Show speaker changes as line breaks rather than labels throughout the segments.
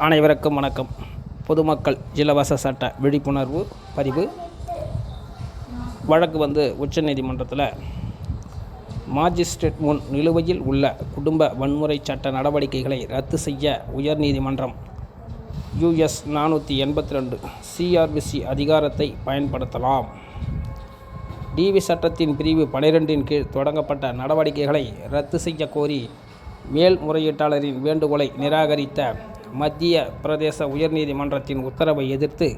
அனைவருக்கும் வணக்கம். பொதுமக்கள் இலவச சட்ட விழிப்புணர்வு பதிவு. வழக்கு உச்சநீதிமன்றத்தில் மாஜிஸ்ட்ரேட் முன் நிலுவையில் உள்ள குடும்ப வன்முறை சட்ட நடவடிக்கைகளை ரத்து செய்ய உயர்நீதிமன்றம் US 482 CRPC அதிகாரத்தை பயன்படுத்தலாம். டிவி சட்டத்தின் பிரிவு 12 கீழ் தொடங்கப்பட்ட நடவடிக்கைகளை ரத்து செய்ய கோரி மேல்முறையீட்டாளரின் வேண்டுகோளை நிராகரித்த மத்திய பிரதேச உயர்நீதிமன்றத்தின் உத்தரவை எதிர்த்து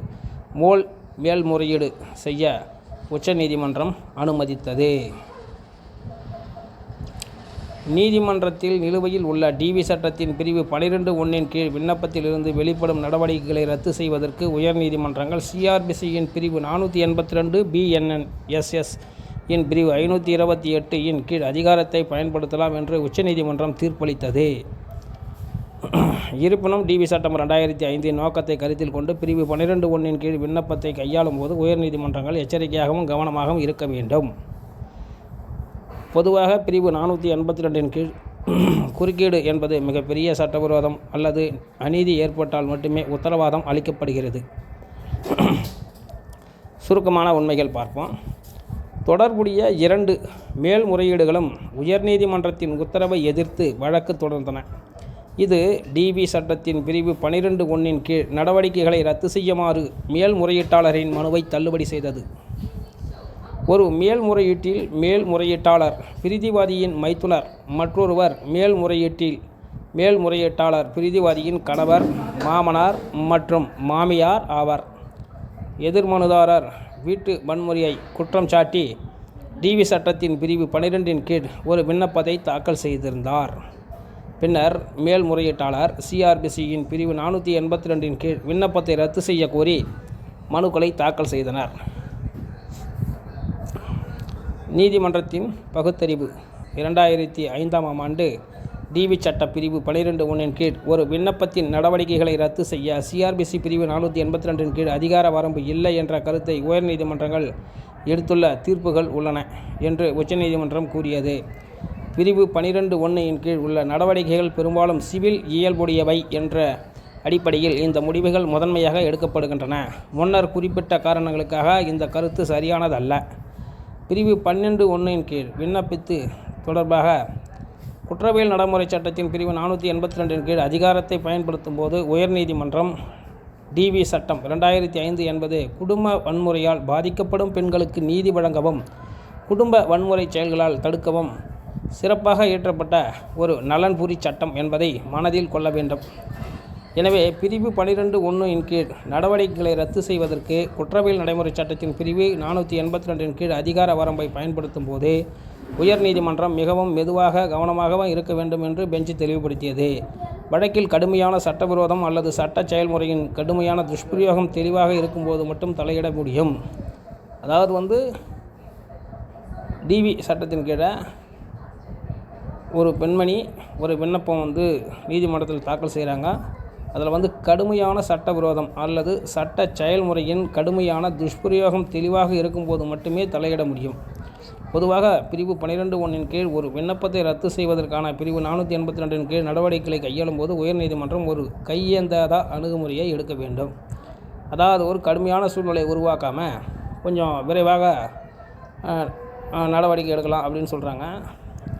மேல்முறையீடு செய்ய உச்சநீதிமன்றம் அனுமதித்தது. நீதிமன்றத்தில் நிலுவையில் உள்ள டிவி சட்டத்தின் பிரிவு 12(1) கீழ் விண்ணப்பத்திலிருந்து வெளிப்படும் நடவடிக்கைகளை ரத்து செய்வதற்கு உயர்நீதிமன்றங்கள் CRPC-யின் பிரிவு 482 BNSS இன் பிரிவு 528 இன் கீழ் அதிகாரத்தை பயன்படுத்தலாம் என்று உச்சநீதிமன்றம் தீர்ப்பளித்தது. இருப்பினும் டிவி சட்டம் 2005 நோக்கத்தை கருத்தில் கொண்டு பிரிவு 12(1) கீழ் விண்ணப்பத்தை கையாளும் போது உயர்நீதிமன்றங்கள் எச்சரிக்கையாகவும் கவனமாகவும் இருக்க வேண்டும். பொதுவாக பிரிவு 482 கீழ் குறுக்கீடு என்பது மிகப்பெரிய சட்டவிரோதம் அல்லது அநீதி ஏற்பட்டால் மட்டுமே உத்தரவாதம் அளிக்கப்படுகிறது. சுருக்கமான உண்மைகள் பார்ப்போம். தொடர்புடைய 2 மேல்முறையீடுகளும் உயர்நீதிமன்றத்தின் உத்தரவை எதிர்த்து வழக்கு தொடர்ந்தன. இது டிவி சட்டத்தின் பிரிவு 12(1) கீழ் நடவடிக்கைகளை ரத்து செய்யுமாறு மேல்முறையீட்டாளரின் மனுவை தள்ளுபடி செய்தது. ஒரு மேல்முறையீட்டில் மேல்முறையீட்டாளர் பிரதிவாதியின் மைத்துனர், மற்றொருவர் மேல்முறையீட்டாளர் பிரதிவாதியின் கணவர், மாமனார் மற்றும் மாமியார் ஆவர். எதிர்மனுதாரர் வீட்டு வன்முறையை குற்றம் சாட்டி டிவி சட்டத்தின் பிரிவு 12 கீழ் ஒரு விண்ணப்பத்தை தாக்கல் செய்திருந்தார். பின்னர் மேல்முறையீட்டாளர் CRPC-யின் பிரிவு 482 கீழ் விண்ணப்பத்தை ரத்து செய்ய கோரி மனுக்களை தாக்கல் செய்தனர். நீதிமன்றத்தின் பகுத்தறிவு 2005ஆம் ஆண்டு டிவி சட்ட பிரிவு 12(1) கீழ் ஒரு விண்ணப்பத்தின் நடவடிக்கைகளை ரத்து செய்ய CRPC பிரிவு 482 கீழ் அதிகார வரம்பு இல்லை என்ற கருத்தை உயர்நீதிமன்றங்கள் எடுத்துள்ள தீர்ப்புகள் உள்ளன என்று உச்சநீதிமன்றம் கூறியது. பிரிவு 12(1) கீழ் உள்ள நடவடிக்கைகள் பெரும்பாலும் சிவில் இயல்புடையவை என்ற அடிப்படையில் இந்த முடிவுகள் முதன்மையாக எடுக்கப்படுகின்றன. முன்னர் குறிப்பிட்ட காரணங்களுக்காக இந்த கருத்து சரியானதல்ல. பிரிவு 12(1) கீழ் விண்ணப்பித்து தொடர்பாக குற்றவியல் நடைமுறை சட்டத்தின் பிரிவு 482 கீழ் அதிகாரத்தை பயன்படுத்தும் போது உயர்நீதிமன்றம் டிவி சட்டம் 2005 என்பது குடும்ப வன்முறையால் பாதிக்கப்படும் பெண்களுக்கு நீதி வழங்கவும் குடும்ப வன்முறை செயல்களால் தடுக்கவும் சிறப்பாக இயற்றப்பட்ட ஒரு நலன்புரி சட்டம் என்பதை மனதில் கொள்ள வேண்டும். எனவே பிரிவு 12(1) கீழ் நடவடிக்கைகளை ரத்து செய்வதற்கு குற்றவியல் நடைமுறை சட்டத்தின் பிரிவு 482 கீழ் அதிகார வரம்பை பயன்படுத்தும் போது உயர்நீதிமன்றம் மிகவும் மெதுவாக கவனமாகவும் இருக்க வேண்டும் என்று பெஞ்ச் தெளிவுபடுத்தியது. வழக்கில் கடுமையான சட்டவிரோதம் அல்லது சட்ட செயல்முறையின் கடுமையான துஷ்பிரயோகம் தெளிவாக இருக்கும்போது மட்டும் தலையிட முடியும். அதாவது டிவி சட்டத்தின் கீழே ஒரு பெண்மணி ஒரு விண்ணப்பம் நீதிமன்றத்தில் தாக்கல் செய்கிறாங்க. அதில் கடுமையான சட்டவிரோதம் அல்லது சட்ட செயல்முறையின் கடுமையான துஷ்பிரயோகம் தெளிவாக இருக்கும்போது மட்டுமே தலையிட முடியும். பொதுவாக பிரிவு 12(1) கீழ் ஒரு விண்ணப்பத்தை ரத்து செய்வதற்கான பிரிவு 482 கீழ் நடவடிக்கைகளை கையாளும் போது உயர்நீதிமன்றம் ஒரு கையேந்தாத அணுகுமுறையை எடுக்க வேண்டும். அதாவது ஒரு கடுமையான சூழ்நிலை உருவாக்காமல் கொஞ்சம் விரைவாக நடவடிக்கை எடுக்கலாம் அப்படின்னு சொல்கிறாங்க.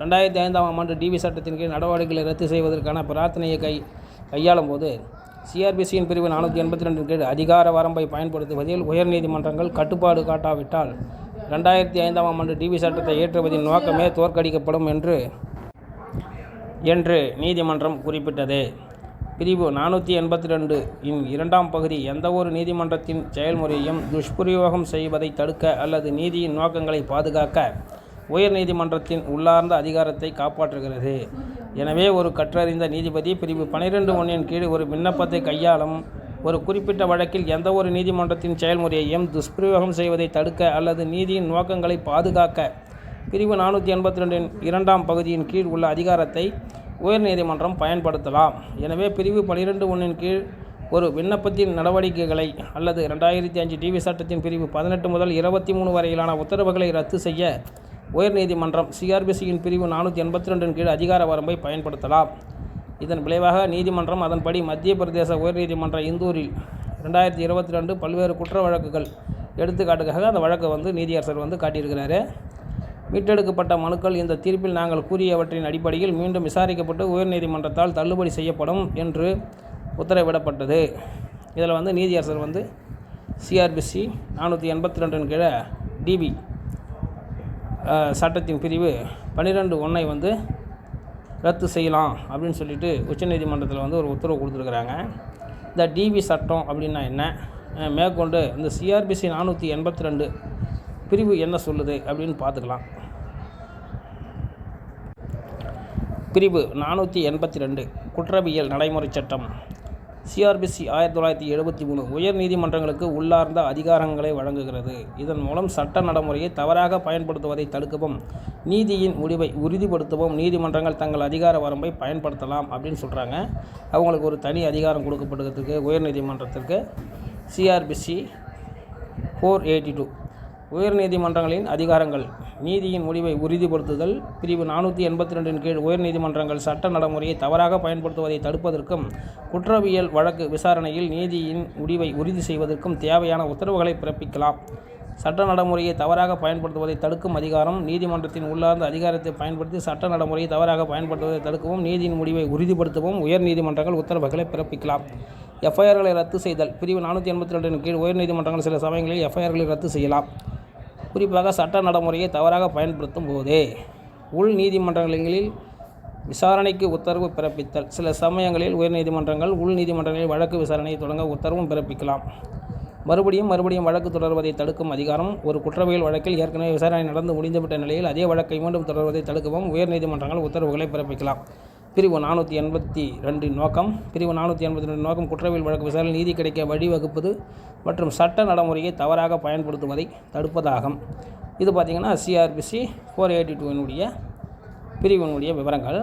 2005ஆம் ஆண்டு டிவி சட்டத்தின் கீழ் நடவடிக்கைகளை ரத்து செய்வதற்கான பிரார்த்தனையை கையாளும் போது CRPC-யின் பிரிவு 482 கீழ் அதிகார வரம்பை பயன்படுத்துவதில் உயர்நீதிமன்றங்கள் கட்டுப்பாடு காட்டாவிட்டால் 2005ஆம் ஆண்டு டிவி சட்டத்தை இயற்றுவதின் நோக்கமே தோற்கடிக்கப்படும் என்று நீதிமன்றம் குறிப்பிட்டது. பிரிவு 482 இன் 2ஆம் பகுதி எந்தவொரு நீதிமன்றத்தின் செயல்முறையையும் துஷ்பிரயோகம் செய்வதை தடுக்க அல்லது நீதியின் நோக்கங்களை பாதுகாக்க உயர்நீதிமன்றத்தின் உள்ளார்ந்த அதிகாரத்தை காப்பாற்றுகிறது. எனவே ஒரு கற்றறிந்த நீதிபதி பிரிவு 12(1) கீழ் ஒரு விண்ணப்பத்தை கையாளும் ஒரு குறிப்பிட்ட வழக்கில் எந்தவொரு நீதிமன்றத்தின் செயல்முறையையும் துஷ்பிரயோகம் செய்வதை தடுக்க அல்லது நீதியின் நோக்கங்களை பாதுகாக்க பிரிவு 482 2ஆம் பகுதியின் கீழ் உள்ள அதிகாரத்தை உயர்நீதிமன்றம் பயன்படுத்தலாம். எனவே பிரிவு 12(1) கீழ் ஒரு விண்ணப்பத்தின் நடவடிக்கைகளை அல்லது 2005 டிவி சட்டத்தின் பிரிவு 18 முதல் 23 வரையிலான உத்தரவுகளை ரத்து செய்ய உயர்நீதிமன்றம் CRPC-யின் பிரிவு 482 கீழ் அதிகார வரம்பை பயன்படுத்தலாம். இதன் விளைவாக நீதிமன்றம் அதன்படி மத்திய பிரதேச உயர்நீதிமன்ற இந்தூரில் 2022 பல்வேறு குற்ற வழக்குகள் எடுத்துக்காட்டுக்காக அந்த வழக்கை நீதியரசர் காட்டியிருக்கிறாரு. மீட்டெடுக்கப்பட்ட மனுக்கள் இந்த தீர்ப்பில் நாங்கள் கூறியவற்றின் அடிப்படையில் மீண்டும் விசாரிக்கப்பட்டு உயர்நீதிமன்றத்தால் தள்ளுபடி செய்யப்படும் என்று உத்தரவிடப்பட்டது. இதில் நீதியரசர் சிஆர்பிசி 482 கீழே டிபி சட்டத்தின் பிரிவு 12(1) ரத்து செய்யலாம் அப்படின்னு சொல்லிட்டு உச்சநீதிமன்றத்தில் ஒரு உத்தரவு கொடுத்துருக்குறாங்க. இந்த டிபி சட்டம் அப்படின்னா என்ன, மேற்கொண்டு இந்த சிஆர்பிசி 482 பிரிவு என்ன சொல்லுது அப்படின்னு பார்த்துக்கலாம். பிரிவு 482 குற்றவியல் நடைமுறை சட்டம். சிஆர்பிசி 1973 உயர் நீதிமன்றங்களுக்கு உள்ளார்ந்த அதிகாரங்களை வழங்குகிறது. இதன் மூலம் சட்ட நடைமுறையை தவறாக பயன்படுத்துவதை தடுக்கவும் நீதியின் முடிவை உறுதிப்படுத்தவும் நீதிமன்றங்கள் தங்கள் அதிகார வரம்பை பயன்படுத்தலாம் அப்படின்னு சொல்கிறாங்க. அவங்களுக்கு ஒரு தனி அதிகாரம் கொடுக்கப்பட்டிருக்கு உயர் நீதிமன்றத்திற்கு. சிஆர்பிசி 482 உயர் நீதிமன்றங்களின் அதிகாரங்கள். நீதியின் முடிவை உறுதிப்படுத்துதல். பிரிவு 482 கீழ் உயர் நீதிமன்றங்கள் சட்ட நடைமுறையை தவறாக பயன்படுத்துவதை தடுப்பதற்கும் குற்றவியல் வழக்கு விசாரணையில் நீதியின் முடிவை உறுதி செய்வதற்கும் தேவையான உத்தரவுகளை பிறப்பிக்கலாம். சட்ட நடைமுறையை தவறாக பயன்படுத்துவதை தடுக்கும் அதிகாரம். நீதிமன்றத்தின் உள்ளார்ந்த அதிகாரத்தை பயன்படுத்தி சட்ட நடைமுறையை தவறாக பயன்படுத்துவதை தடுக்கவும் நீதியின் முடிவை உறுதிப்படுத்தவும் உயர் நீதிமன்றங்கள் உத்தரவுகளை பிறப்பிக்கலாம். எஃப்ஐஆர்களை ரத்து செய்தல். பிரிவு 482 கீழ் உயர் நீதிமன்றங்கள் சில சமயங்களில் எஃப்ஐஆர்களை ரத்து செய்யலாம். குறிப்பாக சட்ட நடைமுறையை தவறாக பயன்படுத்தும் போதே. உள் நீதிமன்றங்களில் விசாரணைக்கு உத்தரவு பிறப்பித்தல். சில சமயங்களில் உயர் நீதிமன்றங்கள் உள் நீதிமன்றங்களில் வழக்கு விசாரணையை தொடங்க உத்தரவும் பிறப்பிக்கலாம். மறுபடியும் வழக்கு தொடர்வதை தடுக்கும் அதிகாரம். ஒரு குற்றவியல் வழக்கில் ஏற்கனவே விசாரணை நடந்து முடிந்துவிட்ட நிலையில் அதே வழக்கை மீண்டும் தொடர்வதை தடுக்கவும் உயர் நீதிமன்றங்கள் உத்தரவுகளை பிறப்பிக்கலாம். பிரிவு 482 நோக்கம். பிரிவு 482 நோக்கம் குற்றவியல் வழக்கு விசாரணை நீதி கிடைக்க வழிவகுப்பது மற்றும் சட்ட நடைமுறையை தவறாக பயன்படுத்துவதை தடுப்பதாகும். இது பார்த்திங்கன்னா சிஆர்பிசி 482 பிரிவினுடைய விவரங்கள்.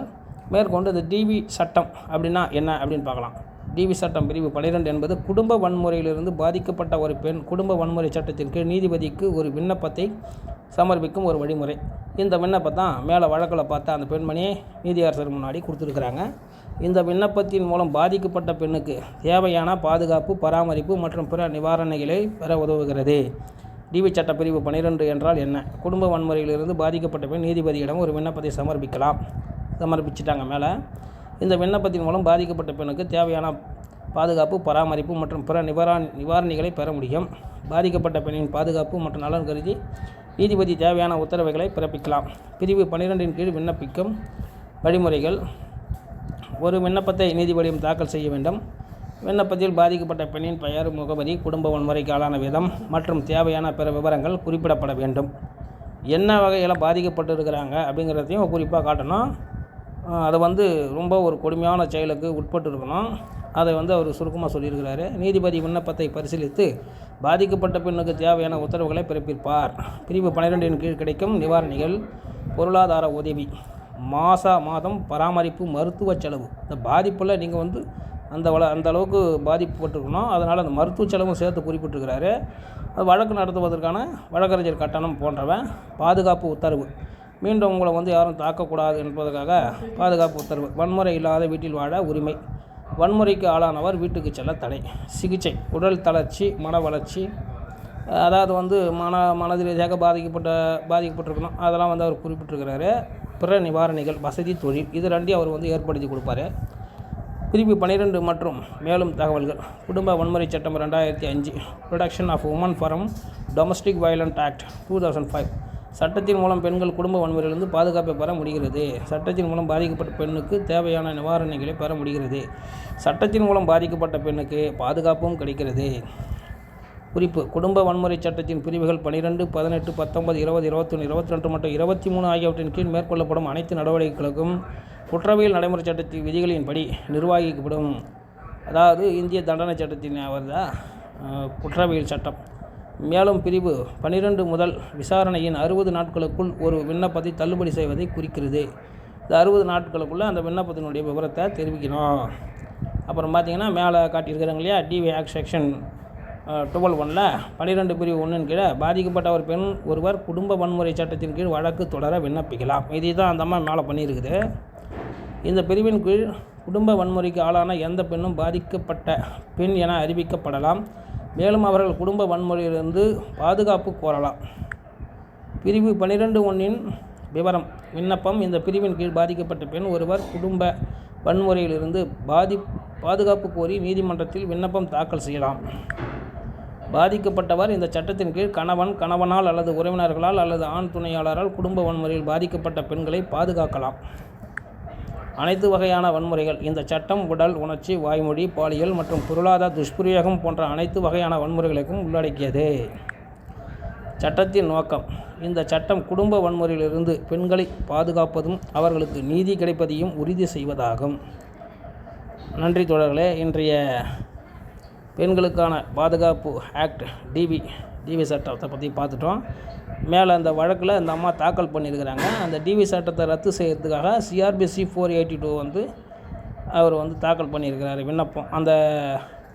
மேற்கொண்டு இந்த டிவி சட்டம் அப்படின்னா என்ன அப்படின்னு பார்க்கலாம். டிவி சட்டம் பிரிவு 12 என்பது குடும்ப வன்முறையிலிருந்து பாதிக்கப்பட்ட ஒரு பெண் குடும்ப வன்முறை சட்டத்தின் கீழ் நீதிபதிக்கு ஒரு விண்ணப்பத்தை சமர்ப்பிக்கும் ஒரு வழிமுறை. இந்த விண்ணப்பத்தான் மேலே வழக்கில் பார்த்தா அந்த பெண்மணியை நீதியரசர் முன்னாடி கொடுத்துருக்குறாங்க. இந்த விண்ணப்பத்தின் மூலம் பாதிக்கப்பட்ட பெண்ணுக்கு தேவையான பாதுகாப்பு, பராமரிப்பு மற்றும் பிற நிவாரணைகளை பெற உதவுகிறது. டிவி சட்ட பிரிவு 12 என்றால் என்ன? குடும்ப வன்முறையிலிருந்து பாதிக்கப்பட்ட பெண் நீதிபதியிடம் ஒரு விண்ணப்பத்தை சமர்ப்பிச்சிட்டாங்க மேலே. இந்த விண்ணப்பத்தின் மூலம் பாதிக்கப்பட்ட பெண்ணுக்கு தேவையான பாதுகாப்பு, பராமரிப்பு மற்றும் பிற நிவாரணிகளை பெற முடியும். பாதிக்கப்பட்ட பெண்ணின் பாதுகாப்பு மற்றும் நலன் கருதி நீதிபதி தேவையான உத்தரவுகளை பிறப்பிக்கலாம். பிரிவு 12 கீழ் விண்ணப்பிக்கும் வழிமுறைகள். ஒரு விண்ணப்பத்தை நீதிபதியிடம் தாக்கல் செய்ய வேண்டும். விண்ணப்பத்தில் பாதிக்கப்பட்ட பெண்ணின் பெயர், முகவரி, குடும்ப வன்முறைக்கு ஆளான விதம் மற்றும் தேவையான பிற விவரங்கள் குறிப்பிடப்பட வேண்டும். என்ன வகையில் பாதிக்கப்பட்டிருக்கிறாங்க அப்படிங்கிறதையும் குறிப்பாக காட்டணும். அதை ரொம்ப ஒரு கொடுமையான செயலுக்கு உட்பட்டு இருக்கணும். அதை அவர் சுருக்கமாக சொல்லியிருக்கிறாரு. நீதிபதி விண்ணப்பத்தை பரிசீலித்து பாதிக்கப்பட்ட பெண்ணுக்கு தேவையான உத்தரவுகளை பிறப்பிப்பார். பிரிவு 12 கீழ் கிடைக்கும் நிவாரணிகள். பொருளாதார உதவி, மாதம் பராமரிப்பு, மருத்துவ செலவு. இந்த பாதிப்பில் நீங்கள் அந்த அளவுக்கு பாதிக்கப்பட்டிருக்கணும். அதனால் அந்த மருத்துவ செலவும் சேர்த்து குறிப்பிட்டிருக்கிறாரு. அது வழக்கு நடத்துவதற்கான வழக்கறிஞர் கட்டணம் போன்றவை. பாதுகாப்பு உத்தரவு. மீண்டும் உங்களை யாரும் தாக்கக்கூடாது என்பதற்காக பாதுகாப்பு உத்தரவு. வன்முறை இல்லாத வீட்டில் வாழ உரிமை. வன்முறைக்கு ஆளானவர் வீட்டுக்கு செல்ல தடை. சிகிச்சை, உடல் தளர்ச்சி, மன வளர்ச்சி, அதாவது மனது ரீதியாக பாதிக்கப்பட்டிருக்கணும். அதெல்லாம் அவர் குறிப்பிட்டிருக்கிறாரு. பிற நிவாரணிகள், வசதி, தொழில், இது ரெண்டையும் அவர் ஏற்படுத்தி கொடுப்பாரு. பிரிவு 12 மற்றும் மேலும் தகவல்கள். குடும்ப வன்முறை சட்டம் 2005. Protection of women from domestic violent act 2005. சட்டத்தின் மூலம் பெண்கள் குடும்ப வன்முறையிலிருந்து பாதுகாப்பை பெற முடிகிறது. சட்டத்தின் மூலம் பாதிக்கப்பட்ட பெண்ணுக்கு தேவையான நிவாரணைகளை பெற முடிகிறது. சட்டத்தின் மூலம் பாதிக்கப்பட்ட பெண்ணுக்கு பாதுகாப்பும் கிடைக்கிறது. குறிப்பு: குடும்ப வன்முறை சட்டத்தின் பிரிவுகள் 12, 18, 19, 20, 21, 22 மற்றும் 23 ஆகியவற்றின் கீழ் மேற்கொள்ளப்படும் அனைத்து நடவடிக்கைகளுக்கும் குற்றவியல் நடைமுறை சட்டத்தின் விதிகளின்படி நிர்வகிக்கப்படும். அதாவது இந்திய தண்டனை சட்டத்தின் குற்றவியல் சட்டம். மேலும் பிரிவு 12 முதல் விசாரணையின் 60 நாட்களுக்குள் ஒரு விண்ணப்பத்தை தள்ளுபடி செய்வதை குறிக்கிறது. இந்த 60 நாட்களுக்குள்ளே அந்த விண்ணப்பத்தினுடைய விவரத்தை தெரிவிக்கணும். அப்புறம் பார்த்திங்கன்னா மேலே காட்டியிருக்கிறாங்க இல்லையா, டிவி ஆக்ட் செக்ஷன் 12(1)ல் 12 பிரிவு 1 கீழே பாதிக்கப்பட்ட ஒரு பெண் ஒருவர் குடும்ப வன்முறை சட்டத்தின் கீழ் வழக்கு தொடர விண்ணப்பிக்கலாம். இதை தான் அந்த அம்மா மேலே பண்ணியிருக்குது. இந்த பிரிவின் கீழ் குடும்ப வன்முறைக்கு ஆளான எந்த பெண்ணும் பாதிக்கப்பட்ட பெண் என அறிவிக்கப்படலாம். மேலும் அவர்கள் குடும்ப வன்முறையிலிருந்து பாதுகாப்பு கோரலாம். பிரிவு 12(1) விவரம். விண்ணப்பம். இந்த பிரிவின் கீழ் பாதிக்கப்பட்ட பெண் ஒருவர் குடும்ப வன்முறையிலிருந்து பாதுகாப்பு கோரி நீதிமன்றத்தில் விண்ணப்பம் தாக்கல் செய்யலாம். பாதிக்கப்பட்டவர் இந்த சட்டத்தின் கீழ் கணவனால் அல்லது உறவினர்களால் அல்லது ஆண் துணையாளரால் குடும்ப வன்முறையில் பாதிக்கப்பட்ட பெண்களை பாதுகாக்கலாம். அனைத்து வகையான வன்முறைகள். இந்த சட்டம் உடல், உணர்ச்சி, வாய்மொழி, பாலியல் மற்றும் பொருளாதார துஷ்பிரயோகம் போன்ற அனைத்து வகையான வன்முறைகளுக்கும் உள்ளடக்கியது. சட்டத்தின் நோக்கம். இந்த சட்டம் குடும்ப வன்முறையிலிருந்து பெண்களை பாதுகாப்பதும் அவர்களுக்கு நீதி கிடைப்பதையும் உறுதி செய்வதாகும். நன்றி தோழர்களே. இன்றைய பெண்களுக்கான பாதுகாப்பு ஆக்ட் டிவி சட்டத்தை பற்றி பார்த்துட்டோம். மேலே அந்த வழக்கில் அந்த அம்மா தாக்கல் பண்ணியிருக்கிறாங்க. அந்த டிவி சட்டத்தை ரத்து செய்யறதுக்காக சிஆர்பிசி 482 அவர் தாக்கல் பண்ணியிருக்கிறார் விண்ணப்பம். அந்த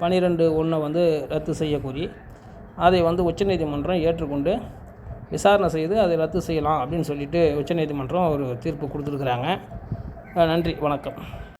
12(1) ரத்து செய்யக்கூறி அதை உச்சநீதிமன்றம் ஏற்றுக்கொண்டு விசாரணை செய்து அதை ரத்து செய்யலாம் அப்படின்னு சொல்லிட்டு உச்சநீதிமன்றம் ஒரு தீர்ப்பு கொடுத்துருக்குறாங்க. நன்றி, வணக்கம்.